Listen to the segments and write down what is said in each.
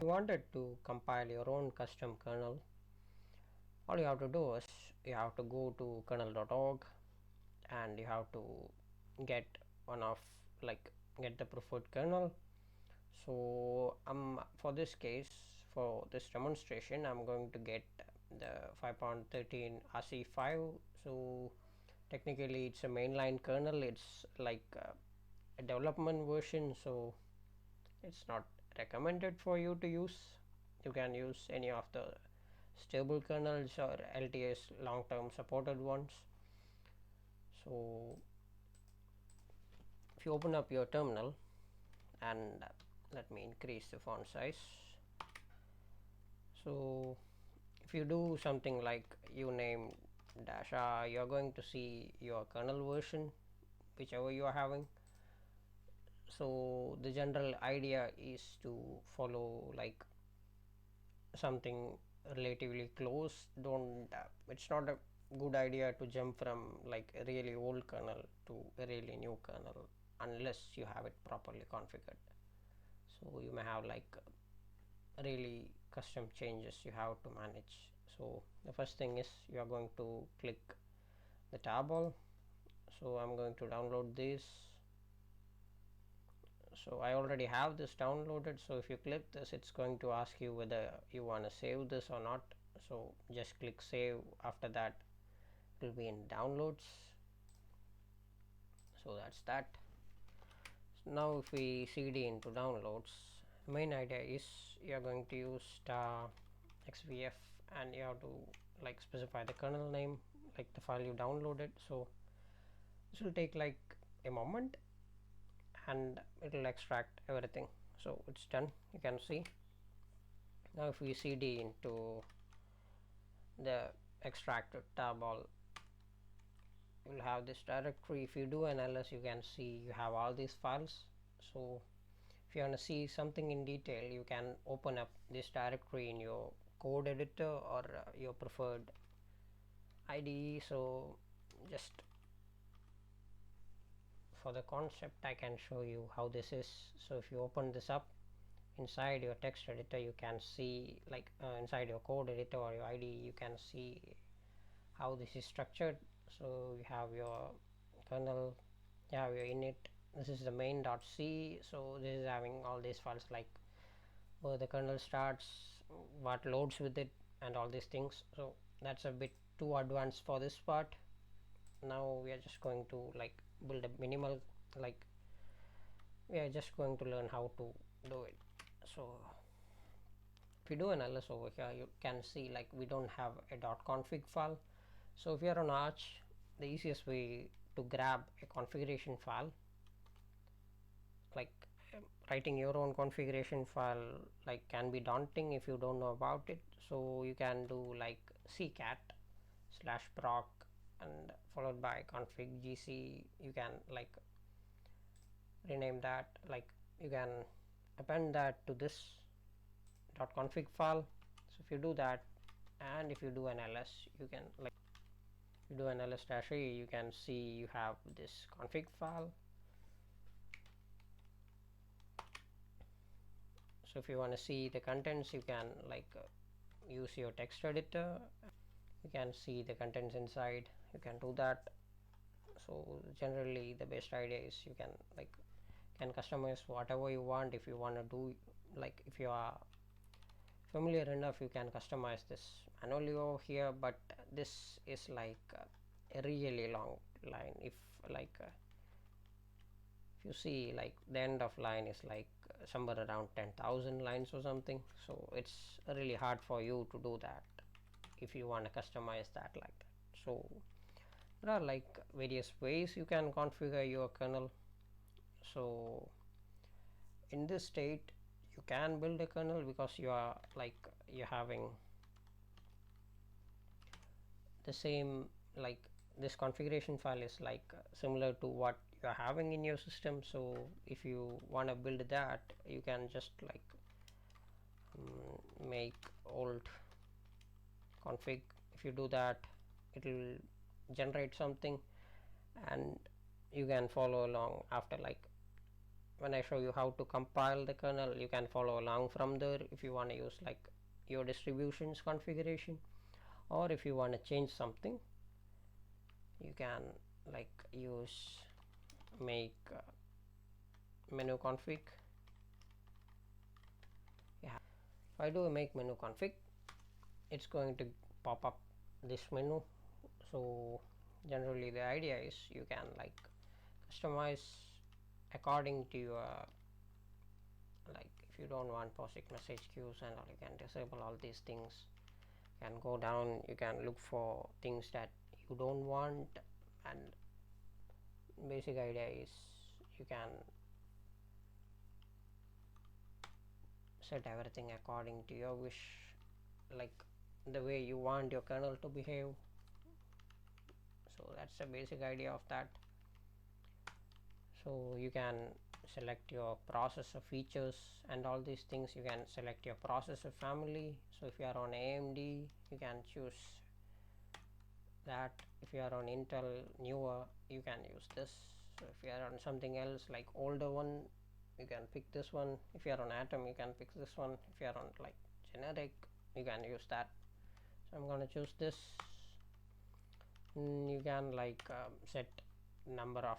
you wanted to compile your own custom kernel, all you have to do is you have to go to kernel.org and you have to get one of get the preferred kernel. So for this case, for this demonstration, I'm going to get the 5.13 RC5. So technically it's a mainline kernel, it's a development version, so it's not recommended for you to use. You can use any of the stable kernels or LTS long-term supported ones. So if you open up your terminal and let me increase the font size. So if you do something like you name dash r, you're going to see your kernel version whichever you are having. So the general idea is to follow like something relatively close. Don't it's not a good idea to jump from like a really old kernel to a really new kernel unless you have it properly configured. So you may have like really custom changes you have to manage. So the first thing is you are going to click the table. So I'm going to download this. So I already have this downloaded, so if you click this, it's going to ask you whether you want to save this or not. So just click save. After that it will be in downloads. So that's that. So now if we cd into downloads, the main idea is you are going to use star xvf and you have to like specify the kernel name, like the file you downloaded. So this will take like a moment and it will extract everything. So it's done, you can see. Now if we cd into the extracted table, you will have this directory. If you do an ls, you can see you have all these files. So if you want to see something in detail, you can open up this directory in your code editor or your preferred IDE. So just for the concept I can show you how this is. So if you open this up inside your text editor, you can see like inside your code editor or your IDE, you can see how this is structured. So you have your kernel, you have your init, this is the main.c. so this is having all these files like where the kernel starts, what loads with it, and all these things. So that's a bit too advanced for this part. Now we are just going to like build a minimal, like we are just going to learn how to do it. So if you do an ls over here, you can see like we don't have a .config file. So if you are on Arch, the easiest way to grab a configuration file, like writing your own configuration file like can be daunting if you don't know about it. So you can do like ccat/proc and followed by config gc. You can like rename that, like you can append that to this .config file. So if you do that and if you do an ls, you can like you do an ls-e, you can see you have this config file. So if you want to see the contents, you can like use your text editor, you can see the contents inside, you can do that. So generally the best idea is you can like can customize whatever you want. If you want to do like if you are familiar enough, you can customize this manually over here, but this is like a really long line. If like if you see like the end of line is like somewhere around 10,000 lines or something, so it's really hard for you to do that if you want to customize that like that. So there are like various ways you can configure your kernel. So in this state you can build a kernel because you are like you're having the same, like this configuration file is like similar to what you're having in your system. So if you want to build that, you can just like make old config. If you do that, it will generate something and you can follow along after like when I show you how to compile the kernel, you can follow along from there if you want to use like your distributions configuration, or if you want to change something you can like use make menu config. Yeah, if I do a make menu config, it's going to pop up this menu. So generally the idea is you can like customize according to your, like if you don't want POSIX message queues and all, you can disable all these things. You can go down, you can look for things that you don't want, and basic idea is you can set everything according to your wish, like the way you want your kernel to behave. So that's the basic idea of that. So you can select your processor features and all these things. You can select your processor family. So if you are on AMD, you can choose that. If you are on Intel newer, you can use this. So if you are on something else like older one, you can pick this one. If you are on Atom, you can pick this one. If you are on like generic, you can use that. So I'm going to choose this. You can like set number of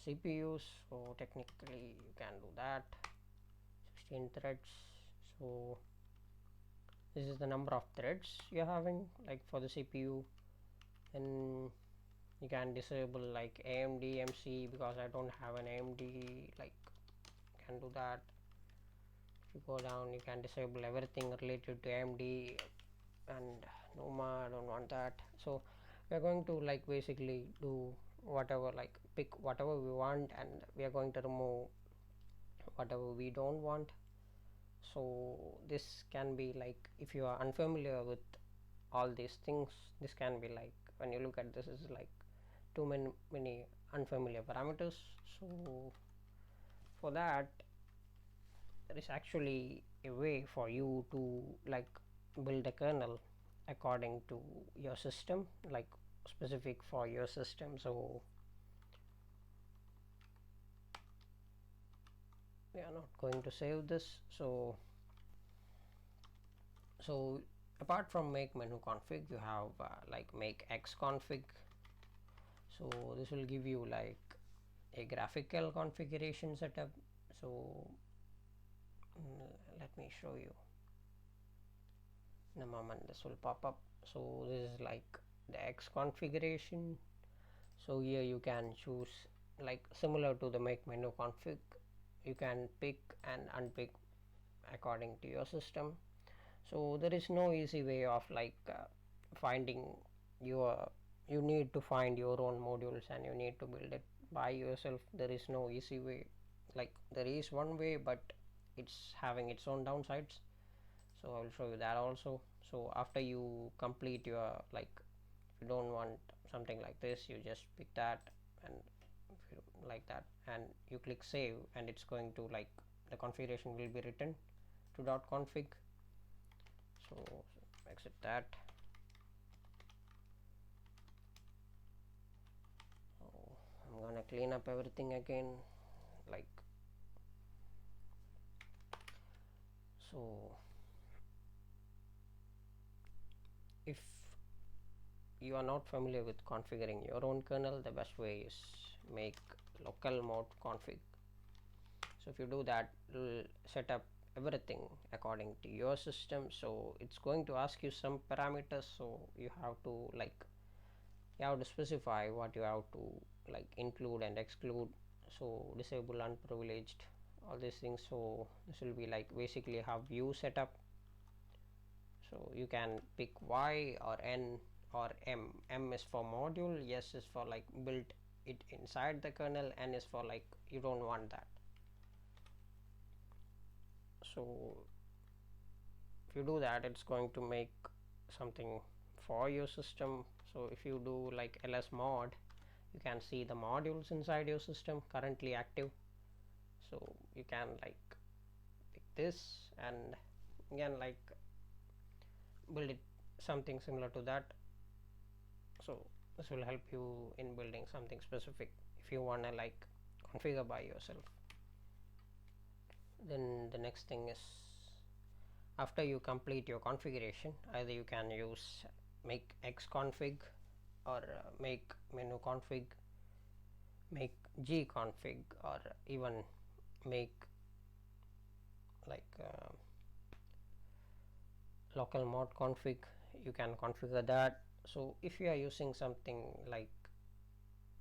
CPUs, so technically you can do that. 16 threads. So this is the number of threads you're having like for the CPU. And you can disable like AMD MC, because I don't have an AMD, like can do that. If you go down, you can disable everything related to AMD, and Numa, I don't want that. So we are going to like basically do whatever, like pick whatever we want, and we are going to remove whatever we don't want. So this can be like, if you are unfamiliar with all these things, this can be like, when you look at this is like too many unfamiliar parameters. So for that, there is actually a way for you to like build a kernel according to your system, like specific for your system. So we are not going to save this. So apart from make menu config, you have like make x config. So this will give you like a graphical configuration setup. So let me show you in a moment. This will pop up. So this is like the x configuration. So here you can choose like similar to the make menu config, you can pick and unpick according to your system. So there is no easy way of like finding your, you need to find your own modules and you need to build it by yourself. There is no easy way. Like there is one way, but it's having its own downsides. So I will show you that also. So after you complete your, like if you don't want something like this, you just pick that, and if you like that, and you click save, and it's going to like the configuration will be written to .config. So exit that. I'm gonna clean up everything again, like so. If you are not familiar with configuring your own kernel, the best way is make local mode config. So if you do that, it will set up everything according to your system. So it's going to ask you some parameters, so you have to like, you have to specify what you have to like include and exclude. So disable unprivileged, all these things. So this will be like basically have view setup. So you can pick Y or N or M. M is for module, S is for like build it inside the kernel, N is for like you don't want that. So if you do that, it's going to make something for your system. So if you do like ls mod, you can see the modules inside your system currently active. So you can like pick this and again like build it something similar to that. So this will help you in building something specific if you want to like configure by yourself. Then the next thing is, after you complete your configuration, either you can use make xconfig or make menu config, make gconfig, or even make like local mod config. You can configure that. So if you are using something like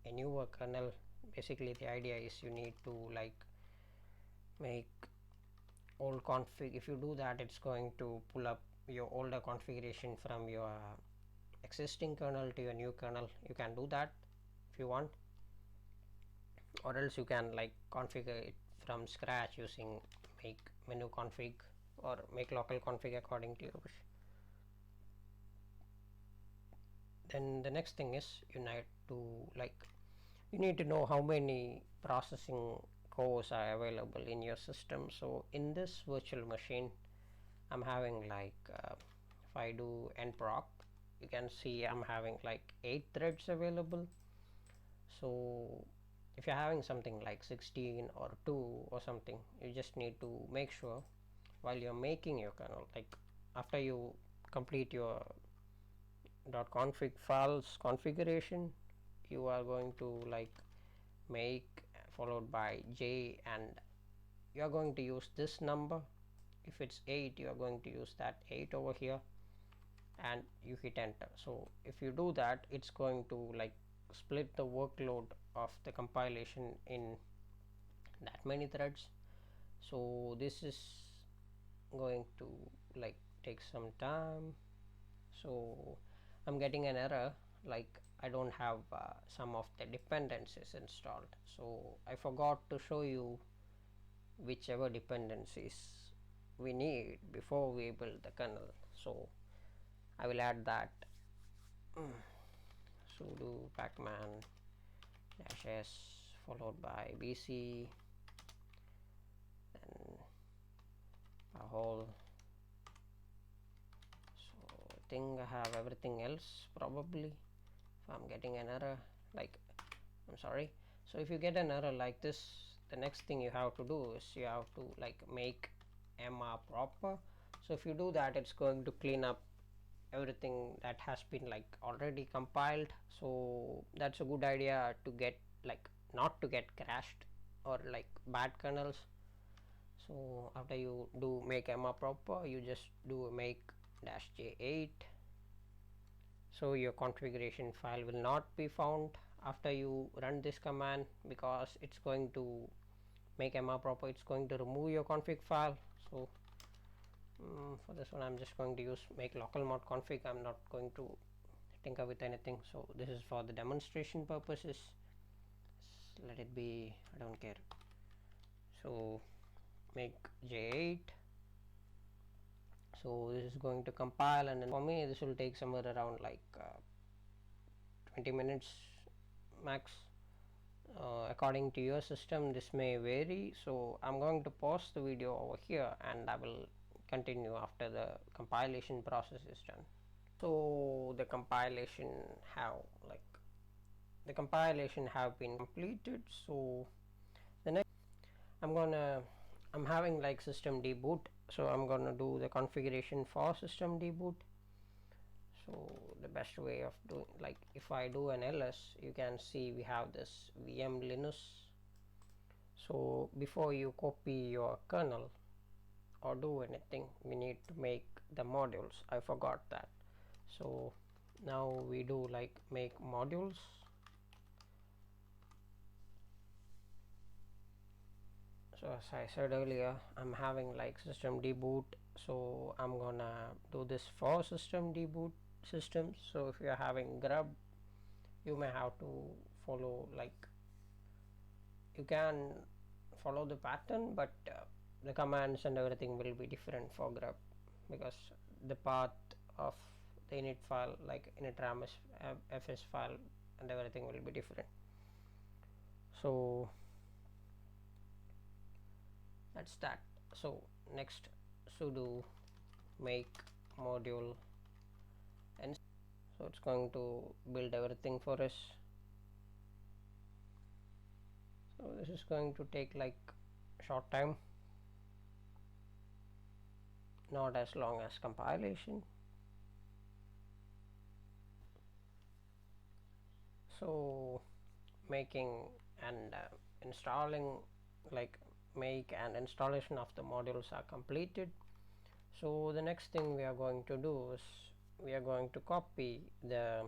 a newer kernel, basically the idea is you need to like make old config. If you do that, it's going to pull up your older configuration from your existing kernel to your new kernel. You can do that if you want, or else you can like configure it from scratch using make menu config or make local config according to your wish. Then the next thing is you need to like you need to know how many processing cores are available in your system. So in this virtual machine, I'm having like if I do nproc, you can see I'm having like 8 threads available. So if you're having something like 16 or 2 or something, you just need to make sure while you're making your kernel, like after you complete your .config files configuration, you are going to like make followed by j, and you are going to use this number. If it's 8, you are going to use that 8 over here, and you hit enter. So if you do that, it's going to like split the workload of the compilation in that many threads. So this is going to like take some time. So I'm getting an error like I don't have some of the dependencies installed. So I forgot to show you whichever dependencies we need before we build the kernel. So I will add that. Sudo pacman -s followed by bc, then pahole. So I think I have everything else probably. If I'm getting an error, like I'm sorry. So if you get an error like this, the next thing you have to do is you have to like make mr proper. So if you do that, it's going to clean up everything that has been like already compiled. So that's a good idea to get like not to get crashed or like bad kernels. So after you do make mr proper, you just do make -j8. So your configuration file will not be found after you run this command, because it's going to make mr proper, it's going to remove your config file. So for this one, I'm just going to use make local mod config. I'm not going to tinker with anything. So this is for the demonstration purposes. Let it be, I don't care. So make j8. So this is going to compile, and then for me this will take somewhere around like 20 minutes max. According to your system, this may vary. So I'm going to pause the video over here, and I will continue after the compilation process is done. So the compilation have been completed. So the next I'm having like system deboot, so I'm gonna do the configuration for system deboot. So the best way of doing, like if I do an ls, you can see we have this VM Linux. So before you copy your kernel or do anything, we need to make the modules. I forgot that. So now we do like make modules. So as I said earlier, I'm having like system deboot, so I'm gonna do this for system deboot systems. So if you're having grub, you may have to follow like you can follow the pattern, but the commands and everything will be different for grub, because the path of the init file, like initram fs file, and everything will be different. So that's that. So next, sudo make module, and so it's going to build everything for us. So this is going to take like short time. not as long as compilation. So making and installing, like make and installation of the modules are completed. So the next thing we are going to do is we are going to copy the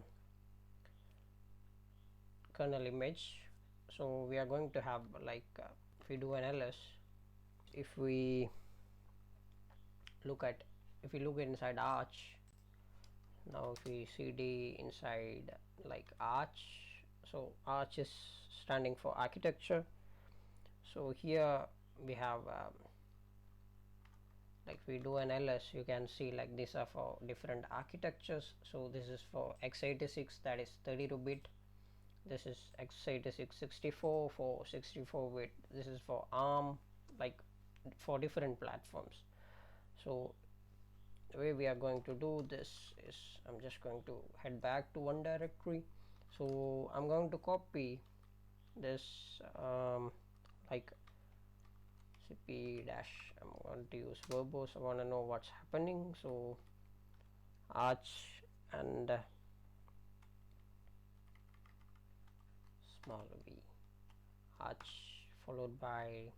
kernel image. So we are going to have like if we do an ls, if we look at if we look inside arch, now if we cd inside like arch, so arch is standing for architecture. So here we have like we do an ls, you can see like these are for different architectures. So this is for x86, that is 32-bit. This is x86 64 for 64-bit. This is for arm, like for different platforms. So the way we are going to do this is I'm just going to head back to one directory. So I'm going to copy this like cp dash, I'm going to use verbose, I want to know what's happening. So arch and small v arch followed by,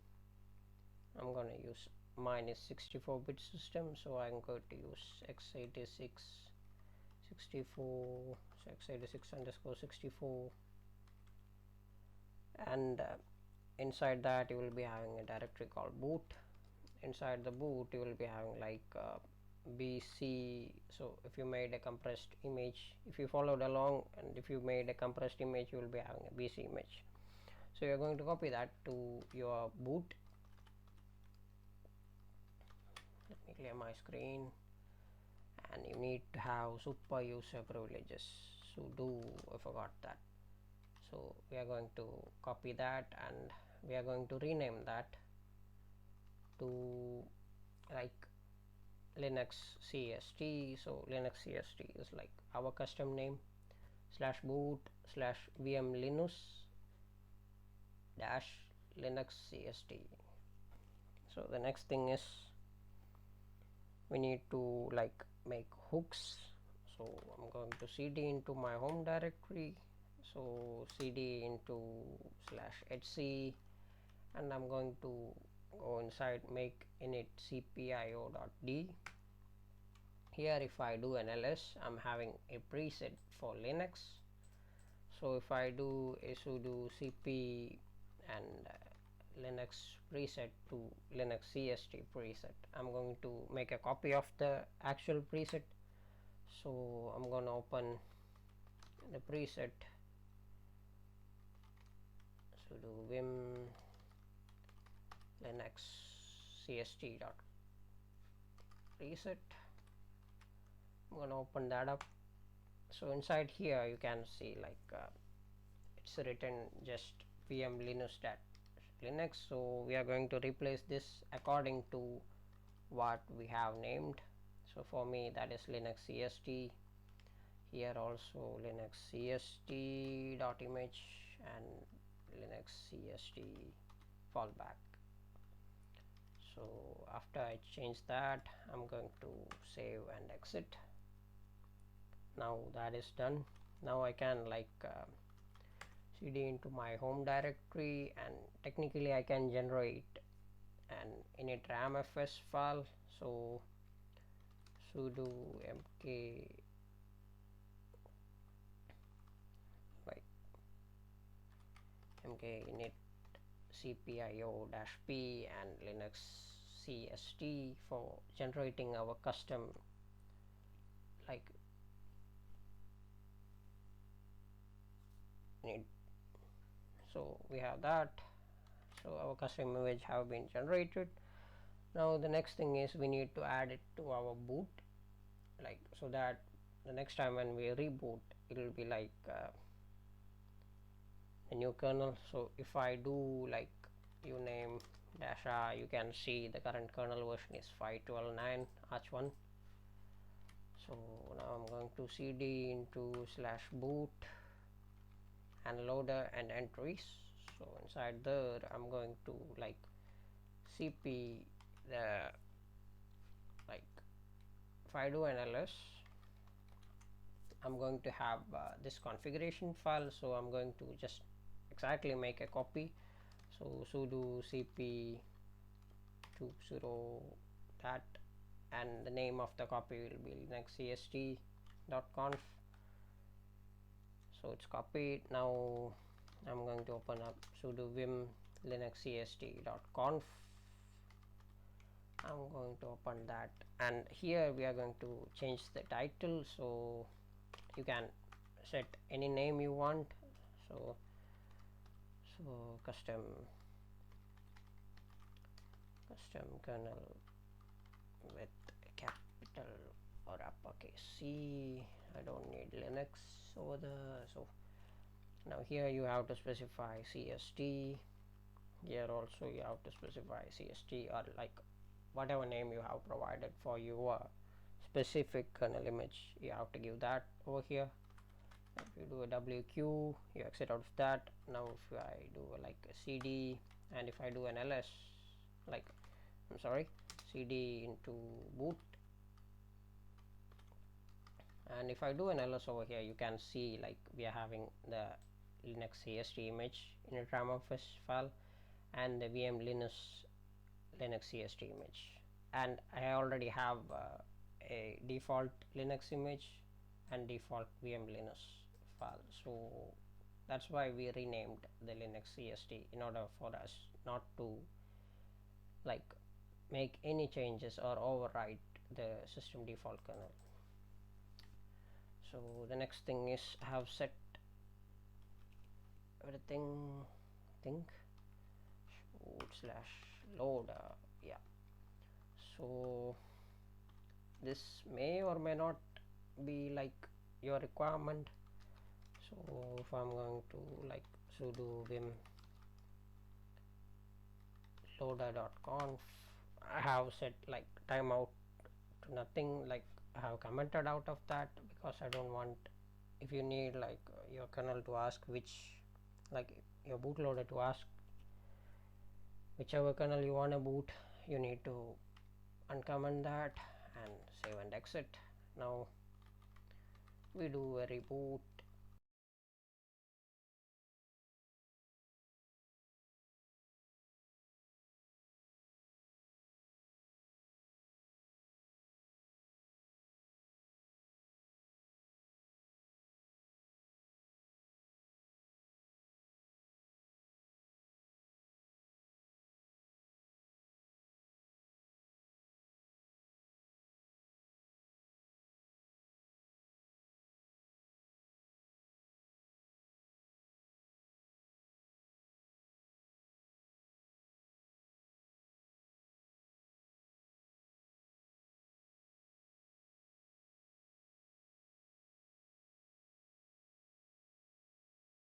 I'm going to use mine is 64-bit system, so I'm going to use x86 64, so x86 underscore 64, and inside that you will be having a directory called boot. Inside the boot you will be having like bc. So if you made a compressed image, if you followed along, and if you made a compressed image, you will be having a bc image. So you're going to copy that to your boot. Let me clear my screen. And you need to have super user privileges, sudo, I forgot that. So we are going to copy that and we are going to rename that to like linux cst. So linux cst is like our custom name, slash boot slash vm linux dash linux cst. So the next thing is we need to like make hooks. So I'm going to cd into my home directory, so cd into slash etc, and I'm going to go inside make init cpio.d. Here if I do an ls, I'm having a preset for linux. So if I do a sudo cp and linux preset to linux cst preset, I'm going to make a copy of the actual preset. So I'm going to open the preset, sudo vim linux cst dot preset. I'm going to open that up. So inside here you can see like it's written just vm linux dash linux. So we are going to replace this according to what we have named. So for me that is linux cst. Here also linux cst dot image and linux cst fallback. So after I change that, I'm going to save and exit. Now that is done. Now I can like cd into my home directory, and technically I can generate an init-ramfs file. So sudo mk init cpio-p and linux cst for generating our custom like init. So we have that. So our custom image have been generated. Now the next thing is we need to add it to our boot, like so that the next time when we reboot it will be like a new kernel. So if I do like uname dash r, you can see the current kernel version is 5.12.9 arch1. So now I'm going to cd into slash boot and loader and entries. So inside there I'm going to like cp the like if I do an ls, I'm going to have this configuration file, so I'm going to just exactly make a copy. So sudo cp to sudo that, and the name of the copy will be linuxcst.conf. so it's copied. Now I'm going to open up sudo vim linuxcst.conf. I'm going to open that, and here we are going to change the title, so you can set any name you want. So custom kernel with capital or uppercase C. I don't need Linux over there. So now here you have to specify CST. Here also you have to specify CST, or like whatever name you have provided for your specific kernel image, you have to give that over here. If you do a wq, you exit out of that. Now if I do like a cd, and if I do an ls, like I'm sorry, cd into boot, and if I do an ls over here, you can see like we are having the linux cst image in a ramoffice file and the vm linux cst image, and I already have a default linux image and default vm linux file. So that's why we renamed the linux cst, in order for us not to like make any changes or overwrite the system default kernel. So the next thing is I have set everything, think /load yeah. So this may or may not be like your requirement. So if I'm going to like sudo vim loader.conf, I have set like timeout to nothing, like I have commented out of that, because I don't want, if you need like your kernel to ask which, like your bootloader to ask whichever kernel you want to boot, you need to uncomment that and save and exit. Now we do a reboot,